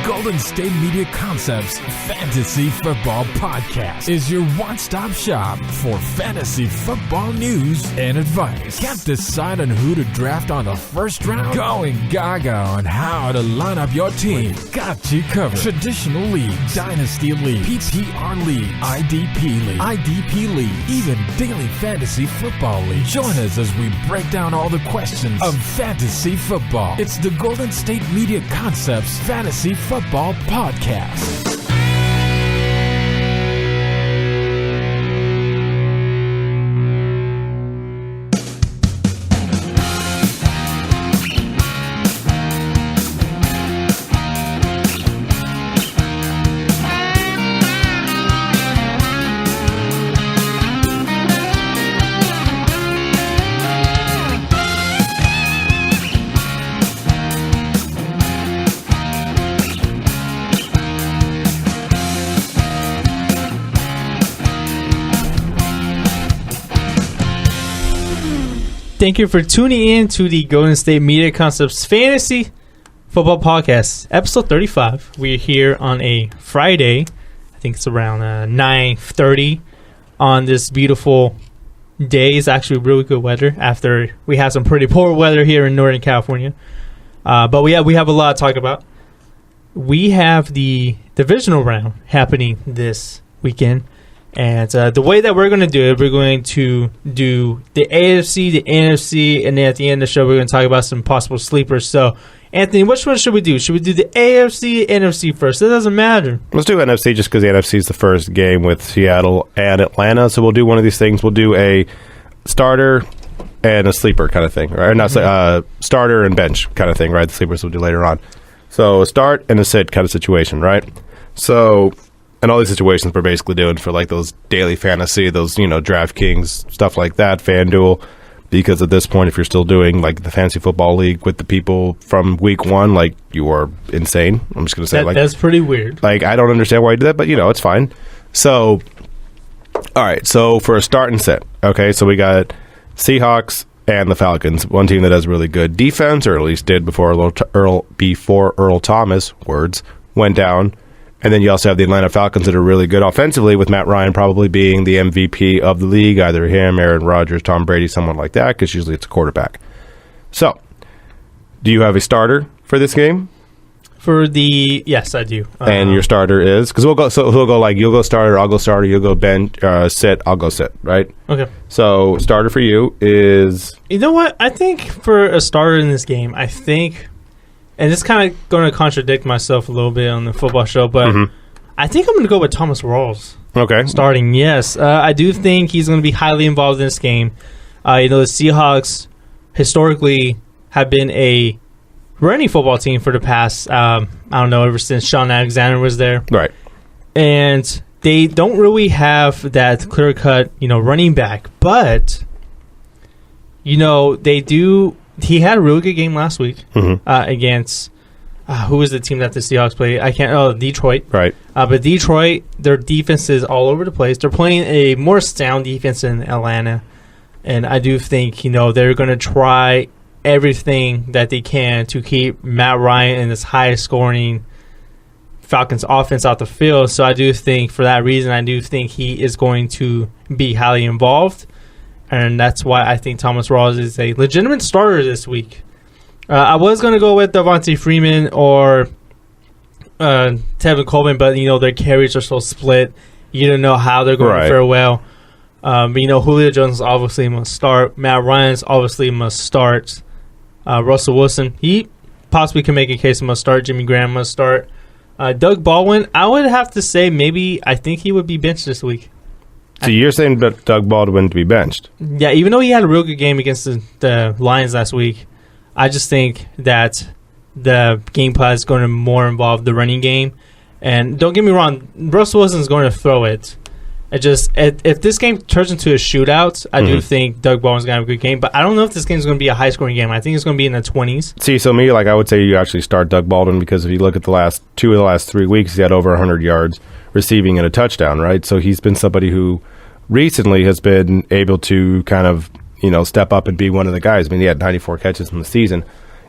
Golden State Media Concepts Fantasy Football Podcast is your one-stop shop for fantasy football news and advice. Can't decide on who to draft on the first round? Going gaga on how to line up your team. Got you covered. Traditional League, Dynasty League, PPR League, IDP League, even Daily Fantasy Football League. Join us as we break down all the questions of fantasy football. It's the Golden State Media Concepts Fantasy Football Podcast. Thank you for tuning in to the Golden State Media Concepts Fantasy Football Podcast, episode 35. We're here on a Friday. I think it's around 9:30 on this beautiful day. It's actually really good weather after we had some pretty poor weather here in Northern California. But we have a lot to talk about. We have the Divisional round happening this weekend. And the way that we're going to do it, we're going to do the AFC, the NFC, and then at the end of the show, we're going to talk about some possible sleepers. So, Anthony, which one should we do? Should we do the AFC, NFC first? It doesn't matter. Let's do NFC just because the NFC is the first game with Seattle and Atlanta. So we'll do one of these things. We'll do a starter and a sleeper kind of thing, right? Not starter and bench kind of thing, right? The sleepers we'll do later on. So a start and a sit kind of situation, right? So... and all these situations we're basically doing for like those daily fantasy, those, DraftKings, stuff like that, FanDuel. Because at this point, if you're still doing like the fantasy football league with the people from week one, like you are insane. I'm just going to say that's pretty weird. Like, I don't understand why you do that, but it's fine. So, all right. So for a start and sit, okay. So we got Seahawks and the Falcons, one team that has really good defense, or at least did before Earl Thomas went down. And then you also have the Atlanta Falcons that are really good offensively, with Matt Ryan probably being the MVP of the league, either him, Aaron Rodgers, Tom Brady, someone like that, because usually it's a quarterback. So, do you have a starter for this game? Yes, I do. And your starter is? Because you'll go starter, I'll go starter, you'll go bench, sit, I'll go sit, right? Okay. So, starter for you is... You know what? I think for a starter in this game, and it's kind of going to contradict myself a little bit on the football show, but I think I'm going to go with Thomas Rawls. Okay. Starting, yes. I do think he's going to be highly involved in this game. The Seahawks historically have been a running football team for the past, ever since Sean Alexander was there. Right. And they don't really have that clear-cut, running back. But, they do... He had a really good game last week against who was the team that the Seahawks played? Detroit. Right. But Detroit, their defense is all over the place. They're playing a more sound defense than Atlanta, and I do think they're going to try everything that they can to keep Matt Ryan and this high-scoring Falcons offense out the field. So I do think for that reason, I do think he is going to be highly involved. And that's why I think Thomas Rawls is a legitimate starter this week. I was going to go with Devontae Freeman or Tevin Coleman, but, their carries are so split. You don't know how they're going to fare well. Julio Jones obviously must start. Matt Ryan obviously must start. Russell Wilson, he possibly can make a case must start. Jimmy Graham must start. Doug Baldwin, I would have to say I think he would be benched this week. So you're saying that Doug Baldwin to be benched? Yeah, even though he had a real good game against the Lions last week, I just think that the game plan is going to more involve the running game. And don't get me wrong, Russell Wilson's going to throw it. If this game turns into a shootout, I do think Doug Baldwin's going to have a good game. But I don't know if this game is going to be a high-scoring game. I think it's going to be in the 20s. See, so I would say you actually start Doug Baldwin because if you look at the last 3 weeks, he had over 100 yards receiving and a touchdown, right? So he's been somebody who recently has been able to kind of, step up and be one of the guys. I mean, he had 94 catches in the season,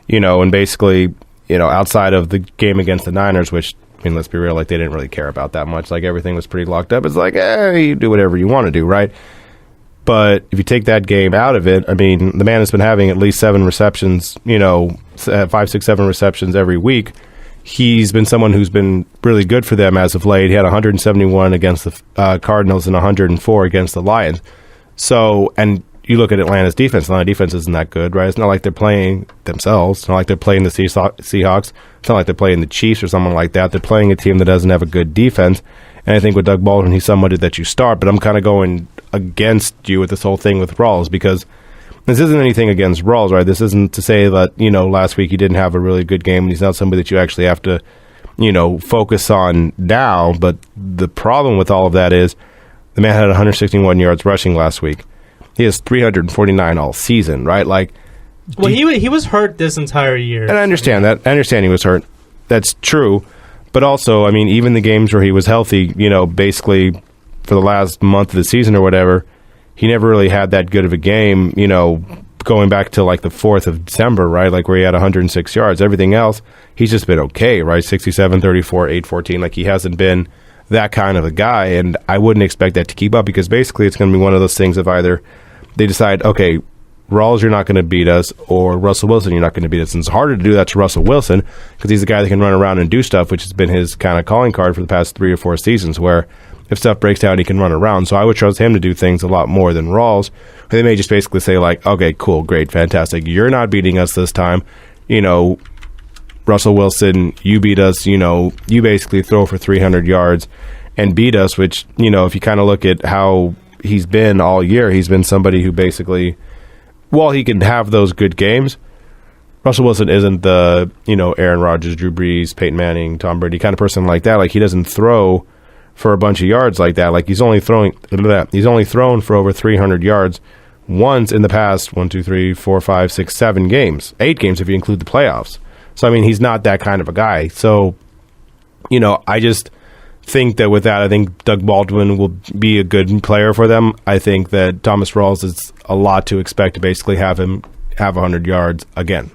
and basically, outside of the game against the Niners, which, I mean, let's be real, like, they didn't really care about that much. Like, everything was pretty locked up. It's like, you do whatever you want to do, right? But if you take that game out of it, I mean, the man has been having at least 7 receptions, 5, 6, 7 receptions every week. He's been someone who's been really good for them as of late. He had 171 against the Cardinals and 104 against the Lions. So, and you look at Atlanta's defense. Atlanta defense isn't that good, right? It's not like they're playing themselves. It's not like they're playing the Seahawks. It's not like they're playing the Chiefs or someone like that. They're playing a team that doesn't have a good defense. And I think with Doug Baldwin, he's somebody that you start. But I'm kind of going against you with this whole thing with Rawls, because this isn't anything against Rawls, right? This isn't to say that, last week he didn't have a really good game and he's not somebody that you actually have to, focus on now. But the problem with all of that is the man had 161 yards rushing last week. He has 349 all season, right? Like, well, he was hurt this entire year. And I understand that. I understand he was hurt. That's true. But also, I mean, even the games where he was healthy, basically for the last month of the season or whatever, he never really had that good of a game, going back to like the 4th of December, right? Like where he had 106 yards. Everything else, he's just been okay, right? 67, 34, 814. Like he hasn't been that kind of a guy. And I wouldn't expect that to keep up, because basically it's going to be one of those things of either they decide, okay, Rawls, you're not going to beat us, or Russell Wilson, you're not going to beat us. And it's harder to do that to Russell Wilson because he's the guy that can run around and do stuff, which has been his kind of calling card for the past 3 or 4 seasons, where if stuff breaks down, he can run around. So I would trust him to do things a lot more than Rawls. They may just basically say, like, okay, cool, great, fantastic. You're not beating us this time. Russell Wilson, you beat us. You basically throw for 300 yards and beat us, which, if you kind of look at how he's been all year, he's been somebody who basically, while he can have those good games, Russell Wilson isn't the, Aaron Rodgers, Drew Brees, Peyton Manning, Tom Brady kind of person like that. Like, he doesn't throw for a bunch of yards like that. Like, he's only thrown for over 300 yards once in the past 1, 2, 3, 4, 5, 6, 7 games, 8 games if you include the playoffs. So, I mean, he's not that kind of a guy. So, I just think that with that, I think Doug Baldwin will be a good player for them. I think that Thomas Rawls is a lot to expect to basically have him have 100 yards again.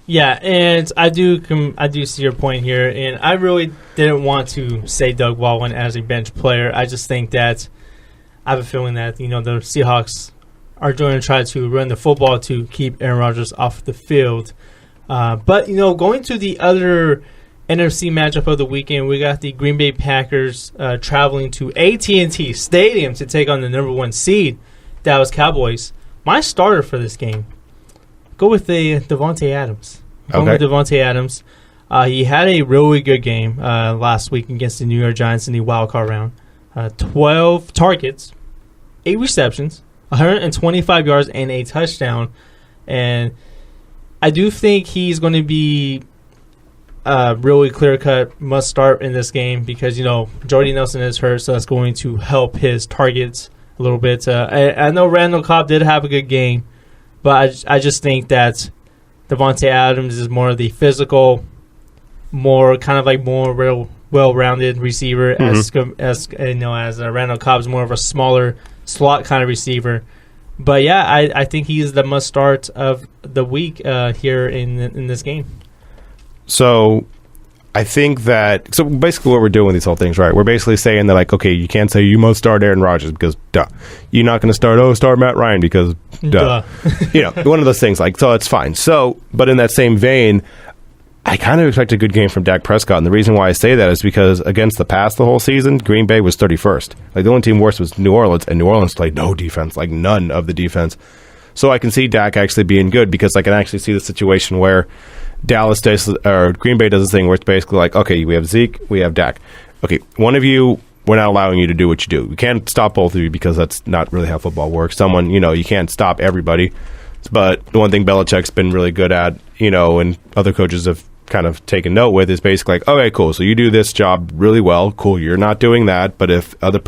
Yeah, and I do see your point here, and I really didn't want to say Doug Baldwin as a bench player. I just think that I have a feeling that the Seahawks are going to try to run the football to keep Aaron Rodgers off the field. But going to the other NFC matchup of the weekend, we got the Green Bay Packers traveling to AT&T Stadium to take on the number 1 seed, Dallas Cowboys. My starter for this game, go with Devontae Adams. With Devontae Adams. He had a really good game last week against the New York Giants in the wild card round. 12 targets, 8 receptions, 125 yards, and a touchdown. And I do think he's going to be really clear-cut must start in this game because, Jordy Nelson is hurt, so that's going to help his targets a little bit. I know Randall Cobb did have a good game, but I just think that Devontae Adams is more of the physical, more well-rounded receiver, as Randall Cobb's more of a smaller slot kind of receiver. But yeah, I think he's the must start of the week here in this game. So I think that, so basically what we're doing with these whole things, right? We're basically saying that, like, okay, you can't say you must start Aaron Rodgers because, duh. You're not going to start Matt Ryan because, duh. One of those things, like, so it's fine. So, but in that same vein, I kind of expect a good game from Dak Prescott. And the reason why I say that is because against the pass the whole season, Green Bay was 31st. Like, the only team worse was New Orleans, and New Orleans played no defense, like none of the defense. So I can see Dak actually being good because I can actually see the situation where Dallas does, or Green Bay does this thing where it's basically like, okay, we have Zeke, we have Dak. Okay, one of you, we're not allowing you to do what you do. We can't stop both of you because that's not really how football works. Someone, you can't stop everybody. But the one thing Belichick's been really good at, and other coaches have kind of taken note with is basically like, okay, cool, so you do this job really well. Cool, you're not doing that, but if other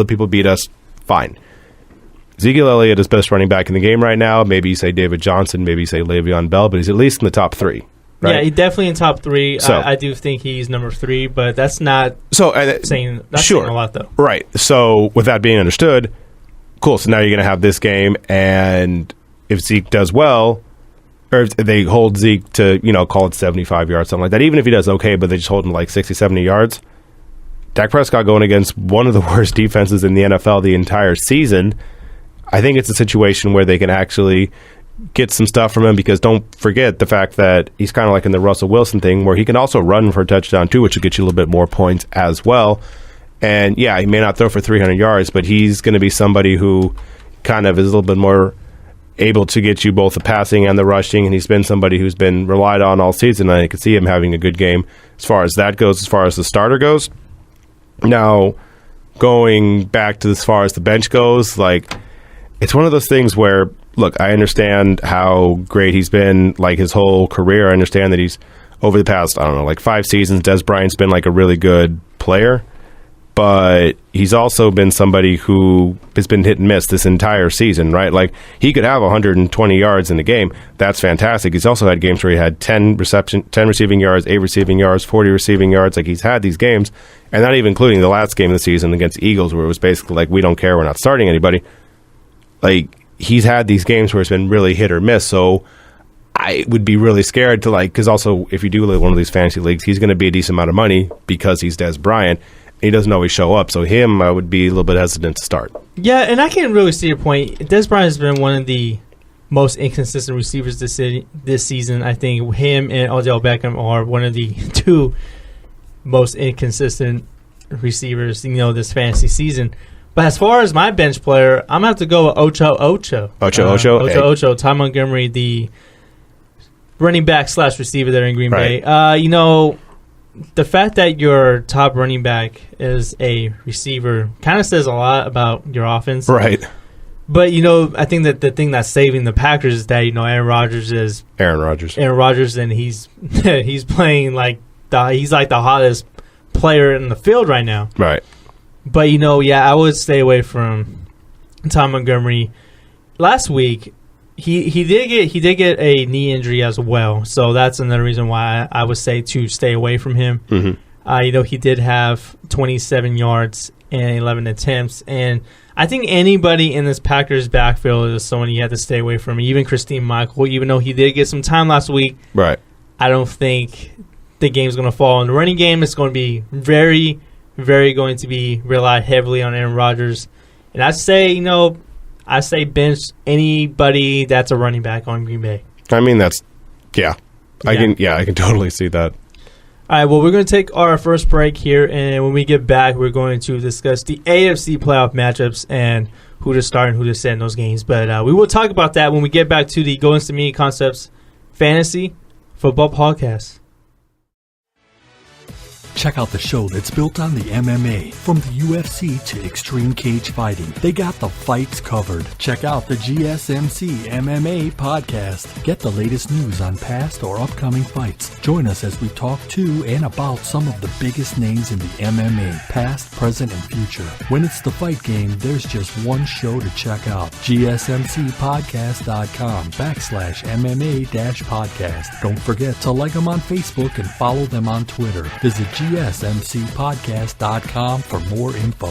people beat us, fine. Ezekiel Elliott is best running back in the game right now. Maybe you say David Johnson, maybe you say Le'Veon Bell, but he's at least in the top 3. Right? Yeah, he's definitely in top 3. So, I do think he's number 3, but that's not saying a lot, though. Right. So with that being understood, cool. So now you're going to have this game, and if Zeke does well, or if they hold Zeke to, call it 75 yards, something like that. Even if he does okay, but they just hold him like 60, 70 yards. Dak Prescott going against one of the worst defenses in the NFL the entire season. I think it's a situation where they can actually get some stuff from him, because don't forget the fact that he's kind of like in the Russell Wilson thing where he can also run for a touchdown too, which will get you a little bit more points as well. And yeah, he may not throw for 300 yards, but he's going to be somebody who kind of is a little bit more able to get you both the passing and the rushing, and he's been somebody who's been relied on all season, and I can see him having a good game as far as that goes, as far as the starter goes. Now, going back to as far as the bench goes, like, it's one of those things where, look, I understand how great he's been, like, his whole career. I understand that he's, over the past, 5 seasons, Des Bryant's been, like, a really good player. But he's also been somebody who has been hit and miss this entire season, right? Like, he could have 120 yards in a game. That's fantastic. He's also had games where he had 10 receiving yards, 8 receiving yards, 40 receiving yards. Like, he's had these games, and not even including the last game of the season against the Eagles, where it was basically like, we don't care, we're not starting anybody. Like, he's had these games where it's been really hit or miss. So I would be really scared to, because also, if you do one of these fantasy leagues, he's going to be a decent amount of money because he's Des Bryant. He doesn't always show up, so him, I would be a little bit hesitant to start. Yeah, and I can really see your point. Des Bryant has been one of the most inconsistent receivers this season. I think him and Odell Beckham are one of the 2 most inconsistent receivers, this fantasy season. But as far as my bench player, I'm going to have to go with Ocho. Ocho. Ty Montgomery, the running back / receiver there in Green Bay. The fact that your top running back is a receiver kind of says a lot about your offense. Right. But, I think that the thing that's saving the Packers is that, Aaron Rodgers is Aaron Rodgers. And he's he's playing he's like the hottest player in the field right now. Right. But, I would stay away from Tom Montgomery. Last week, he did get a knee injury as well, so that's another reason why I would say to stay away from him. Mm-hmm. He did have 27 yards and 11 attempts, and I think anybody in this Packers backfield is someone you have to stay away from. Even Christine Michael, even though he did get some time last week, right? I don't think the game's going to fall in the running game. It's going to be very, very going to be relied heavily on Aaron Rodgers, and I say bench anybody that's a running back on Green Bay. I mean, I can totally see that. All right, well, we're going to take our first break here, and when we get back, we're going to discuss the AFC playoff matchups and who to start and who to sit in those games. But we will talk about that when we get back to the Go Instant Media Concepts Fantasy Football Podcast. Check out the show that's built on the MMA. From the UFC to extreme cage fighting, they got the fights covered. Check out the GSMC MMA podcast. Get the latest news on past or upcoming fights. Join us as we talk to and about some of the biggest names in the MMA, past, present, and future. When it's the fight game, there's just one show to check out. GSMCpodcast.com/MMA-podcast. Don't forget to like them on Facebook and follow them on Twitter. Visit GSMCpodcast.com for more info.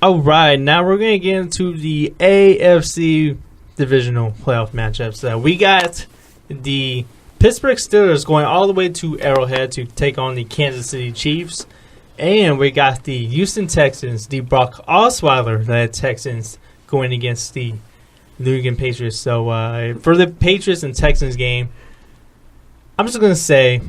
All right, now we're going to get into the AFC Divisional playoff matchups. We got the Pittsburgh Steelers going all the way to Arrowhead to take on the Kansas City Chiefs. And we got the Houston Texans, the Brock Osweiler-led Texans, going against the New England Patriots. So for the Patriots and Texans game, I'm just going to say,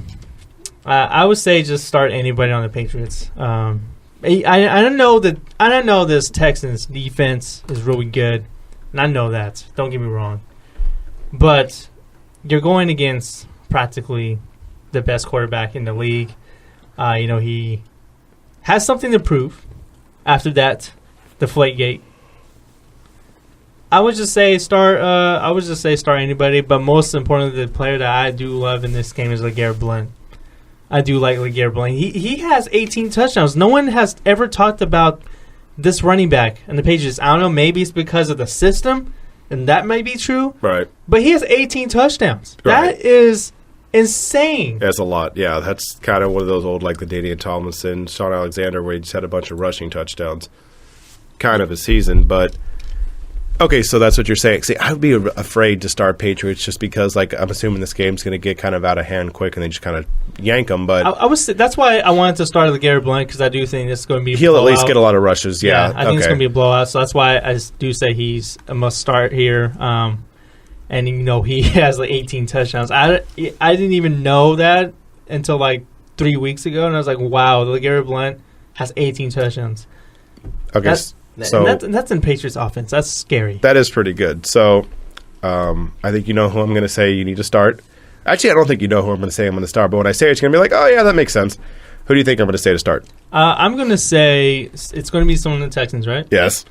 I would say just start anybody on the Patriots. I don't know this Texans defense is really good, and I know that. Don't get me wrong, but you're going against practically the best quarterback in the league. He has something to prove after that Deflategate. I would just say start anybody, but most importantly, the player that I do love in this game is LeGarrette Blount. I do like LeGarrette Blount. He has 18 touchdowns. No one has ever talked about this running back in the Patriots. I don't know. Maybe it's because of the system, and that may be true. Right. But he has 18 touchdowns. Right. That is insane. That's a lot. Yeah, that's kind of one of those old, like the Daniel Tomlinson, Sean Alexander, where he just had a bunch of rushing touchdowns kind of a season. But, okay, so that's what you're saying. See, I would be afraid to start Patriots just because, like, I'm assuming this game's going to get kind of out of hand quick and they just kind of yank them. But that's why I wanted to start LeGarrette Blount, because I do think this is going to be a he'll blowout. at least get a lot of rushes. Yeah, I think it's going to be a blowout. So that's why I do say he's a must start here. And, he has like 18 touchdowns. I didn't even know that until like 3 weeks ago. And I was like, wow, LeGarrette Blount has 18 touchdowns. Okay, that's in Patriots offense. That's scary. That is pretty good. So I think you know who I'm going to say you need to start. Actually, I don't think you know who I'm going to say I'm going to start. But when I say it, it's going to be like, oh, yeah, that makes sense. Who do you think I'm going to say to start? I'm going to say it's going to be someone in the Texans, right? Yes.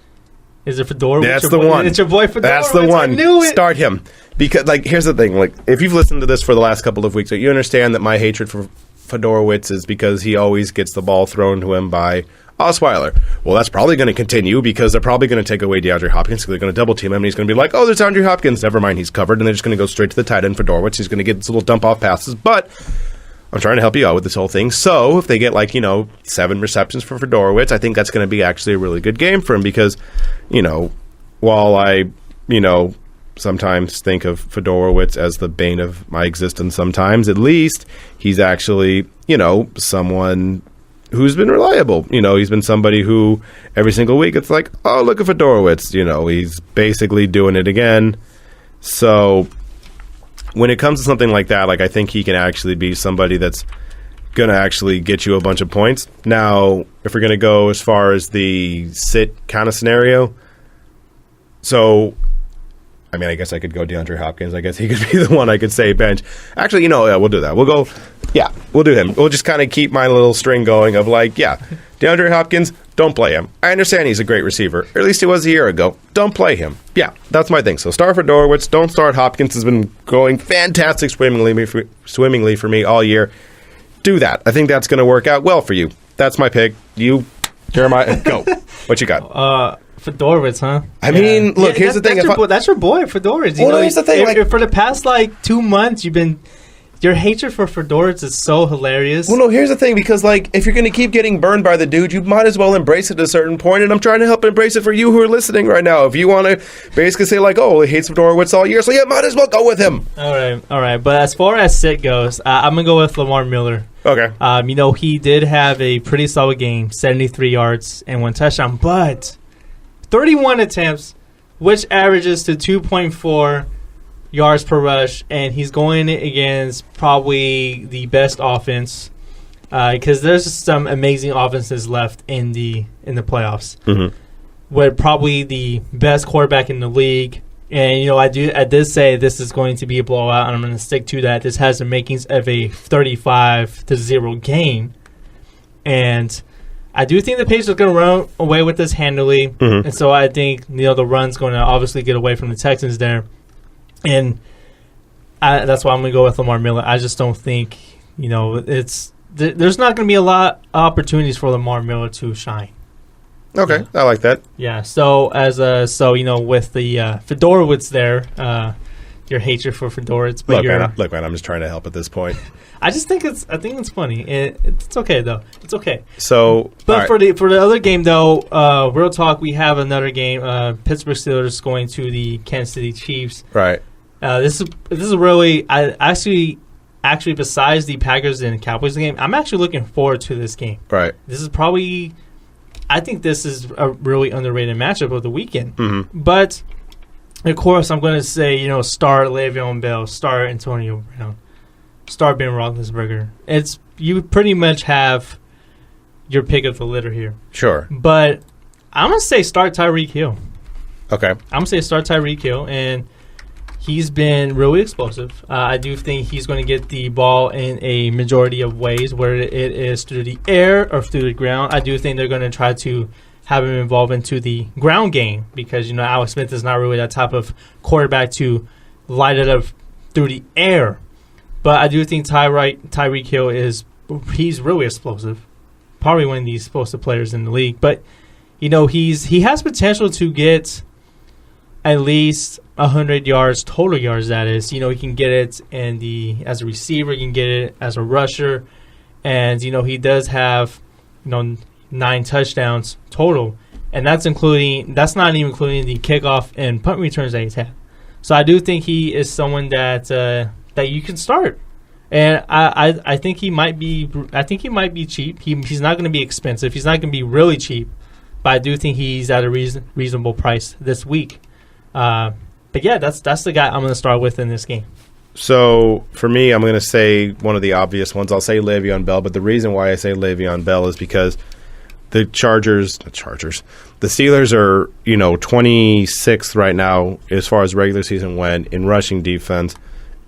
Is it Fedorowicz? That's the one. It's your boy Fedorowicz. That's the one. I knew it. Start him. Because, like, here's the thing. Like, if you've listened to this for the last couple of weeks, you understand that my hatred for Fedorowicz is because he always gets the ball thrown to him by Osweiler. Well, that's probably going to continue because they're probably going to take away DeAndre Hopkins because they're going to double team him and he's going to be like, oh, there's Andre Hopkins. Never mind, he's covered. And they're just going to go straight to the tight end Fedorowicz. He's going to get his little dump off passes. But I'm trying to help you out with this whole thing. So if they get 7 receptions for Fedorowicz, I think that's going to be actually a really good game for him because, while I, sometimes think of Fedorowicz as the bane of my existence sometimes, at least he's actually, someone who's been reliable. He's been somebody who every single week it's like, oh, look at Fedorowicz. He's basically doing it again. So when it comes to something like that, I think he can actually be somebody that's going to actually get you a bunch of points. Now, if we're going to go as far as the sit kind of scenario, so, I mean, I guess I could go DeAndre Hopkins. I guess he could be the one I could say bench. Actually, we'll do that. We'll do him. We'll just kind of keep my little string going of DeAndre Hopkins, don't play him. I understand he's a great receiver. Or at least he was a year ago. Don't play him. Yeah, that's my thing. So start Fedorowicz. Don't start Hopkins. Has been going fantastic swimmingly for me all year. Do that. I think that's going to work out well for you. That's my pick. You, Jeremiah, go. What you got? Fedorowicz, huh? I mean, look, here's the thing. That's your boy, Fedorowicz. Here's the thing. For the past 2 months, your hatred for Fedorowicz is so hilarious. Well, no, here's the thing. Because, if you're going to keep getting burned by the dude, you might as well embrace it at a certain point. And I'm trying to help embrace it for you who are listening right now. If you want to basically say, he hates Fedorowicz all year, so yeah, might as well go with him. All right. But as far as sit goes, I'm going to go with Lamar Miller. Okay. He did have a pretty solid game, 73 yards and 1 touchdown, but 31 attempts, which averages to 2.4 yards per rush, and he's going against probably the best offense because there's some amazing offenses left in the playoffs. Mm-hmm. With probably the best quarterback in the league, and I did say this is going to be a blowout, and I'm going to stick to that. This has the makings of a 35-0 game, and I do think the Patriots are going to run away with this handily, and so I think the run's going to obviously get away from the Texans there, and that's why I'm going to go with Lamar Miller. I just don't think there's not going to be a lot of opportunities for Lamar Miller to shine. Okay, yeah. I like that. Yeah. So with the Fedorowicz there, your hatred for Fedorowicz, but look, man, I'm just trying to help at this point. I think it's funny. It's okay though. It's okay. So, but for the other game though, real talk, we have another game. Pittsburgh Steelers going to the Kansas City Chiefs. Right. This is really actually besides the Packers and Cowboys game, I'm actually looking forward to this game. Right. This is probably, I think this is a really underrated matchup of the weekend. Mm-hmm. But of course, I'm going to say start Le'Veon Bell, start Antonio Brown, start Ben Roethlisberger. You pretty much have your pick of the litter here. Sure. But I'm going to say start Tyreek Hill. Okay. I'm going to say start Tyreek Hill, and he's been really explosive. I do think he's going to get the ball in a majority of ways, whether it is through the air or through the ground. I do think they're going to try to have him involved into the ground game because, Alex Smith is not really that type of quarterback to light it up through the air. But I do think Tyreek Hill he's really explosive. Probably one of the explosive players in the league. But, he has potential to get at least 100 yards, total yards, that is. You can get it as a receiver, you can get it as a rusher. And, he does have, 9 touchdowns total. And that's not even including the kickoff and punt returns that he's had. So I do think he is someone that you can start. And I think he might be cheap. He's not going to be expensive. He's not going to be really cheap. But I do think he's at a reasonable price this week. But yeah, that's the guy I'm going to start with in this game. So for me, I'm going to say one of the obvious ones. I'll say Le'Veon Bell, but the reason why I say Le'Veon Bell is because the Steelers are 26th right now as far as regular season went in rushing defense,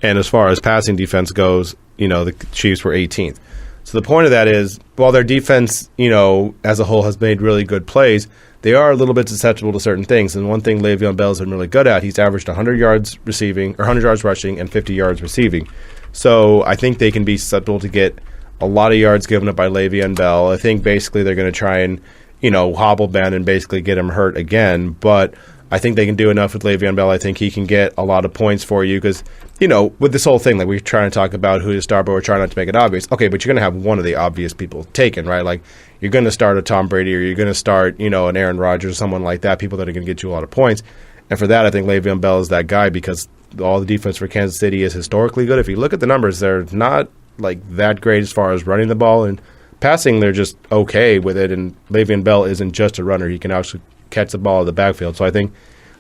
and as far as passing defense goes, the Chiefs were 18th. So the point of that is, while their defense, as a whole has made really good plays, they are a little bit susceptible to certain things. And one thing Le'Veon Bell's been really good at, he's averaged 100 yards receiving, or 100 yards rushing, and 50 yards receiving. So I think they can be susceptible to get a lot of yards given up by Le'Veon Bell. I think basically they're going to try and, hobble Ben and basically get him hurt again. But I think they can do enough with Le'Veon Bell. I think he can get a lot of points for you because, with this whole thing, like we're trying to talk about who to start, but we're trying not to make it obvious. Okay, but you're going to have one of the obvious people taken, right? Like you're going to start a Tom Brady or you're going to start, an Aaron Rodgers or someone like that, people that are going to get you a lot of points. And for that, I think Le'Veon Bell is that guy because all the defense for Kansas City is historically good. If you look at the numbers, they're not like that great as far as running the ball, and passing they're just okay with it. And Le'Veon Bell isn't just a runner; he can actually catch the ball in the backfield. So I think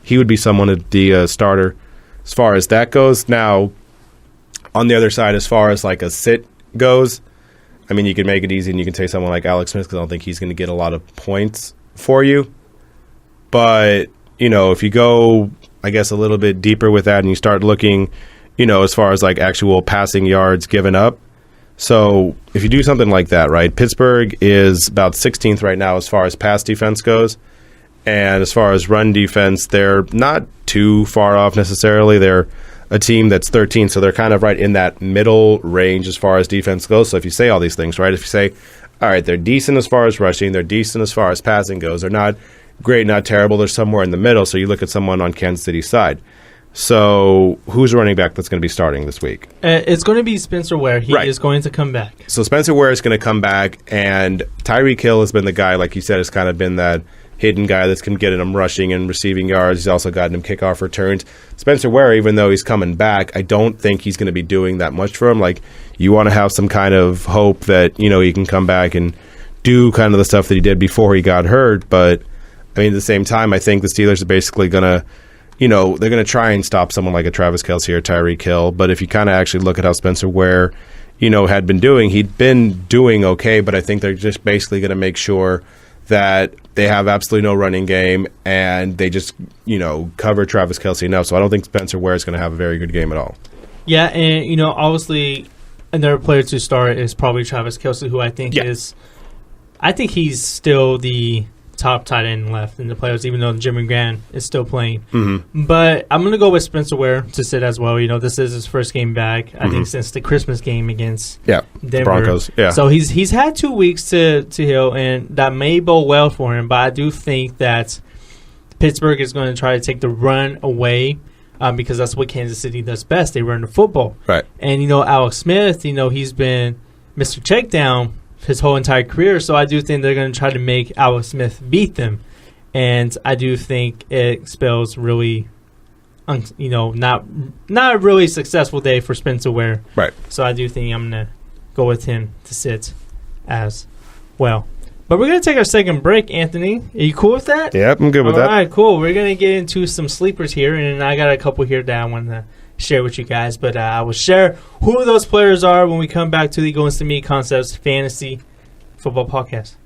he would be someone at the starter as far as that goes. Now, on the other side, as far as like a sit goes, I mean, you can make it easy and you can say someone like Alex Smith because I don't think he's going to get a lot of points for you. But if you go, I guess, a little bit deeper with that and you start looking, as far as like actual passing yards given up. So if you do something like that, right, Pittsburgh is about 16th right now as far as pass defense goes. And as far as run defense, they're not too far off necessarily. They're a team that's 13th, so they're kind of right in that middle range as far as defense goes. So if you say all these things, right, if you say, all right, they're decent as far as rushing, they're decent as far as passing goes, they're not great, not terrible, they're somewhere in the middle. So you look at someone on Kansas City's side. So who's running back that's going to be starting this week? It's going to be Spencer Ware. He is going to come back. So Spencer Ware is going to come back, and Tyreek Hill has been the guy, like you said, has kind of been that hidden guy that's been getting him rushing and receiving yards. He's also gotten him kickoff returns. Spencer Ware, even though he's coming back, I don't think he's going to be doing that much for him. Like, you want to have some kind of hope that, he can come back and do kind of the stuff that he did before he got hurt. But, I mean, at the same time, I think the Steelers are basically going to, they're going to try and stop someone like a Travis Kelce or Tyreek Hill. But if you kind of actually look at how Spencer Ware, had been doing, he'd been doing okay, but I think they're just basically going to make sure that they have absolutely no running game and they just, cover Travis Kelce enough. So I don't think Spencer Ware is going to have a very good game at all. Yeah, and, obviously another player to start is probably Travis Kelce, who I think he's still the top tight end left in the playoffs, even though Jimmy Graham is still playing. Mm-hmm. But I'm going to go with Spencer Ware to sit as well. This is his first game back, I think, since the Christmas game against Denver. Broncos. Yeah. So he's had 2 weeks to heal, and that may bode well for him. But I do think that Pittsburgh is going to try to take the run away because that's what Kansas City does best. They run the football. Right. And, Alex Smith, he's been Mr. Checkdown his whole entire career, so I do think they're going to try to make Alex Smith beat them, and I do think it spells really, not a really successful day for Spencer Ware. Right. So I do think I'm going to go with him to sit as well. But we're going to take our second break, Anthony. Are you cool with that? Yep, I'm good with that. All right, cool. We're going to get into some sleepers here, and I got a couple here that I want to share with you guys, but I will share who those players are when we come back to the Goins to Me Concepts Fantasy Football Podcast.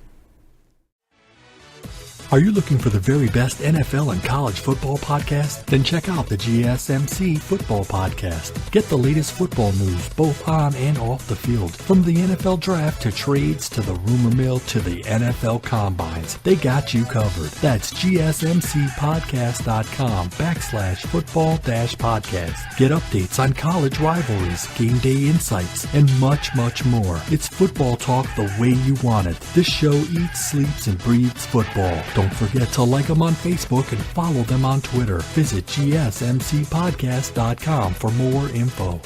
Are you looking for the very best NFL and college football podcast? Then check out the GSMC Football Podcast. Get the latest football news both on and off the field. From the NFL Draft to trades to the rumor mill to the NFL Combines, they got you covered. That's GSMCpodcast.com/football-podcast. Get updates on college rivalries, game day insights, and much, much more. It's football talk the way you want it. This show eats, sleeps, and breathes football. Don't forget to like them on Facebook and follow them on Twitter. Visit gsmcpodcast.com for more info.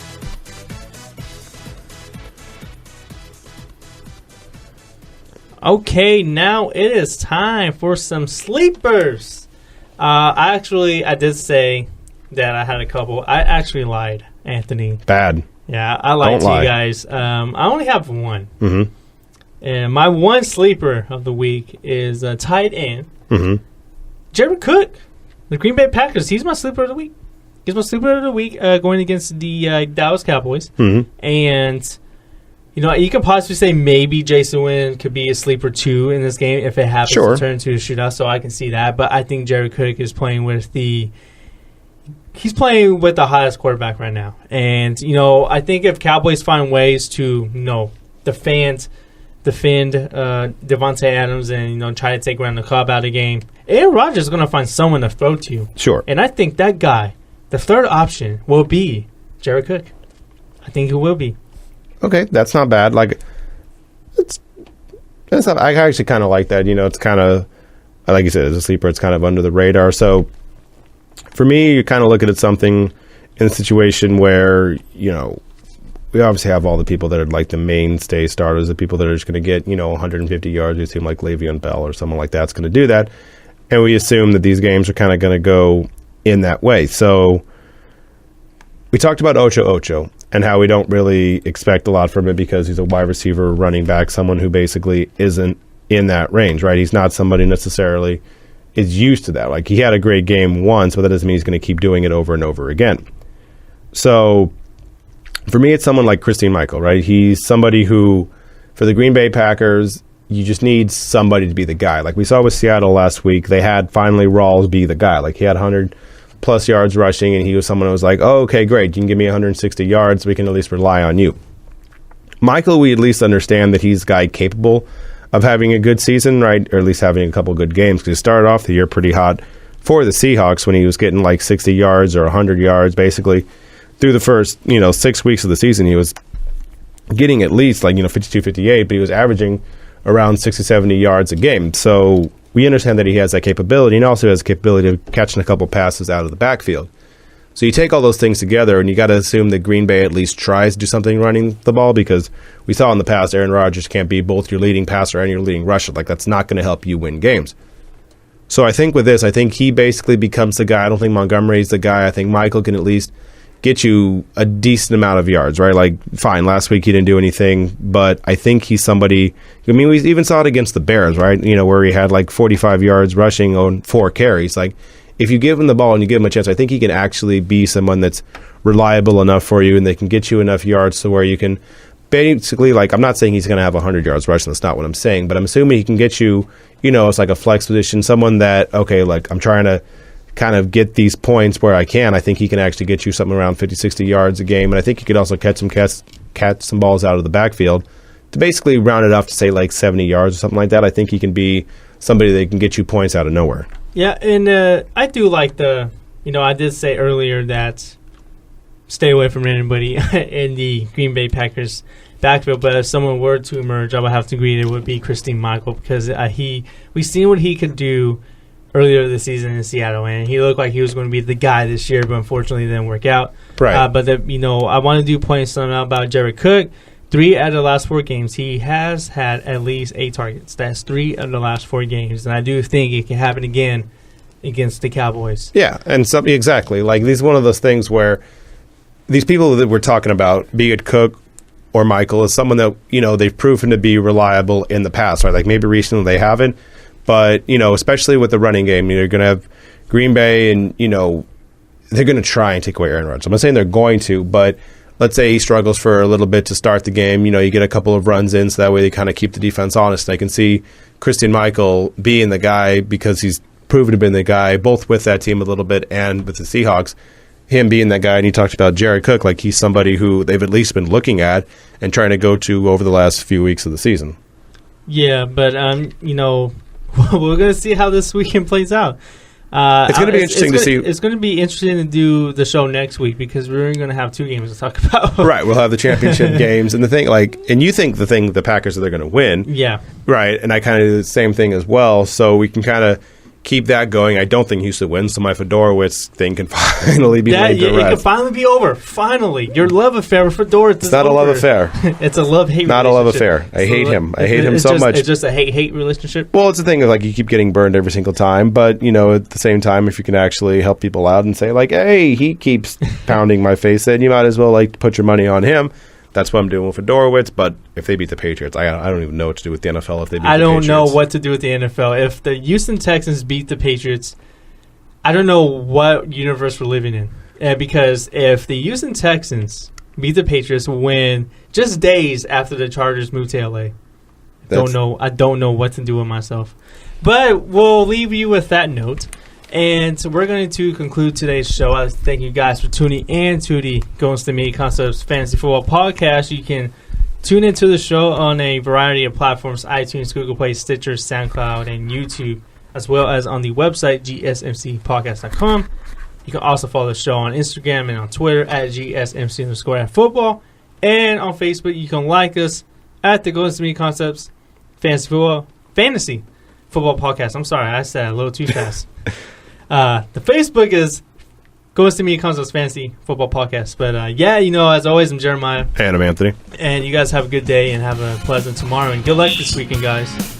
Okay, now it is time for some sleepers. I did say that I had a couple. I actually lied, Anthony. Bad. Yeah, I lied to you guys. I only have one. Mm-hmm. And my one sleeper of the week is tight end. Mm-hmm. Jared Cook, the Green Bay Packers. He's my sleeper of the week. He's my sleeper of the week going against the Dallas Cowboys. Mm-hmm. And, you can possibly say maybe Jason Witten could be a sleeper too in this game if it happens to turn into a shootout, so I can see that. But I think Jared Cook is playing with the hottest quarterback right now. And, I think if Cowboys find ways to, defend Devontae Adams and, try to take Randall Cobb out of the game, Aaron Rodgers is going to find someone to throw to you. Sure. And I think that guy, the third option, will be Jared Cook. I think it will be. Okay, that's not bad. I actually kind of like that. It's kind of, like you said, as a sleeper, it's kind of under the radar. So for me, you're kind of looking at something in a situation where, we obviously have all the people that are like the mainstay starters, the people that are just going to get, 150 yards. We assume like Le'Veon Bell or someone like that's going to do that. And we assume that these games are kind of going to go in that way. So we talked about Ocho and how we don't really expect a lot from him because he's a wide receiver, running back, someone who basically isn't in that range, right? He's not somebody necessarily is used to that. Like, he had a great game once, but that doesn't mean he's going to keep doing it over and over again. So for me, it's someone like Christine Michael, right? He's somebody who, for the Green Bay Packers, you just need somebody to be the guy. Like we saw with Seattle last week, they had finally Rawls be the guy. Like, he had 100-plus yards rushing, and he was someone who was like, oh, okay, great, you can give me 160 yards, we can at least rely on you. Michael, we at least understand that he's a guy capable of having a good season, right? Or at least having a couple good games, because he started off the year pretty hot for the Seahawks when he was getting like 60 yards or 100 yards basically. Through the first, 6 weeks of the season, he was getting at least 52, 58, but he was averaging around 60, 70 yards a game. So we understand that he has that capability, and also has the capability of catching a couple passes out of the backfield. So you take all those things together, and you got to assume that Green Bay at least tries to do something running the ball, because we saw in the past Aaron Rodgers can't be both your leading passer and your leading rusher. Like, that's not going to help you win games. So I think with this, he basically becomes the guy. I don't think Montgomery's the guy. I think Michael can at least get you a decent amount of yards, right? Like, fine, last week he didn't do anything, but I think he's somebody. I mean, we even saw it against the Bears, right? Where he had like 45 yards rushing on 4 carries. Like, if you give him the ball and you give him a chance, I think he can actually be someone that's reliable enough for you, and they can get you enough yards to where you can basically, I'm not saying he's going to have 100 yards rushing. That's not what I'm saying, but I'm assuming he can get you, it's like a flex position, someone that, okay, like, I'm trying to kind of get these points where I can. I think he can actually get you something around 50, 60 yards a game, and I think he could also catch some balls out of the backfield to basically round it off to say like 70 yards or something like that. I think he can be somebody that can get you points out of nowhere. Yeah, and I do like I did say earlier that stay away from anybody in the Green Bay Packers backfield, but if someone were to emerge, I would have to agree it would be Christine Michael, because we've seen what he could do earlier this season in Seattle, and he looked like he was going to be the guy this year, but unfortunately it didn't work out. Right. I want to point something out about Jared Cook. 3 out of the last 4 games, he has had at least 8 targets. That's 3 of the last 4 games, and I do think it can happen again against the Cowboys. Yeah, and exactly. Like, this is one of those things where these people that we're talking about, be it Cook or Michael, is someone that, they've proven to be reliable in the past, right? Like, maybe recently they haven't, but, especially with the running game, you're going to have Green Bay and, they're going to try and take away Aaron Rodgers. I'm not saying they're going to, but let's say he struggles for a little bit to start the game. You get a couple of runs in, so that way they kind of keep the defense honest. And I can see Christian Michael being the guy, because he's proven to be the guy, both with that team a little bit and with the Seahawks, him being that guy. And you talked about Jared Cook, like he's somebody who they've at least been looking at and trying to go to over the last few weeks of the season. Yeah, but, we're going to see how this weekend plays out. It's going to be interesting to see. It's going to be interesting to do the show next week because we're going to have 2 games to talk about. Right, we'll have the championship games and the thing and you think the Packers are they're going to win. Yeah. Right, and I kind of do the same thing as well. So we can kind of keep that going. I don't think Houston wins, so my Fedorowicz thing can finally be laid to rest. It can finally be over. Finally, your love affair with Fedorowicz is It's not over. a love affair. It's a love-hate. Not a love affair. I hate him. I hate him so much. It's just a hate relationship. Well, it's the thing of you keep getting burned every single time, but at the same time, if you can actually help people out and say hey, he keeps pounding my face, then you might as well put your money on him. That's what I'm doing with Fedorowicz. But if they beat the Patriots, I don't even know what to do with the NFL if they beat the Patriots. I don't know what to do with the NFL. If the Houston Texans beat the Patriots, I don't know what universe we're living in. Because if the Houston Texans beat the Patriots when just days after the Chargers moved to LA, I don't know what to do with myself. But we'll leave you with that note. And so we're going to conclude today's show. I thank you guys for tuning in to the Goes to Me Concepts Fantasy Football Podcast. You can tune into the show on a variety of platforms: iTunes, Google Play, Stitcher, SoundCloud, and YouTube, as well as on the website gsmcpodcast.com. You can also follow the show on Instagram and on Twitter at gsmc_football, and on Facebook you can like us at the Goes to Me Concepts Fantasy Football Podcast. I'm sorry, I said it a little too fast. The Facebook is Goes to Me Concepts Fantasy Football Podcast. But as always, I'm Jeremiah. And I'm Anthony. And you guys have a good day and have a pleasant tomorrow. And good luck this weekend, guys.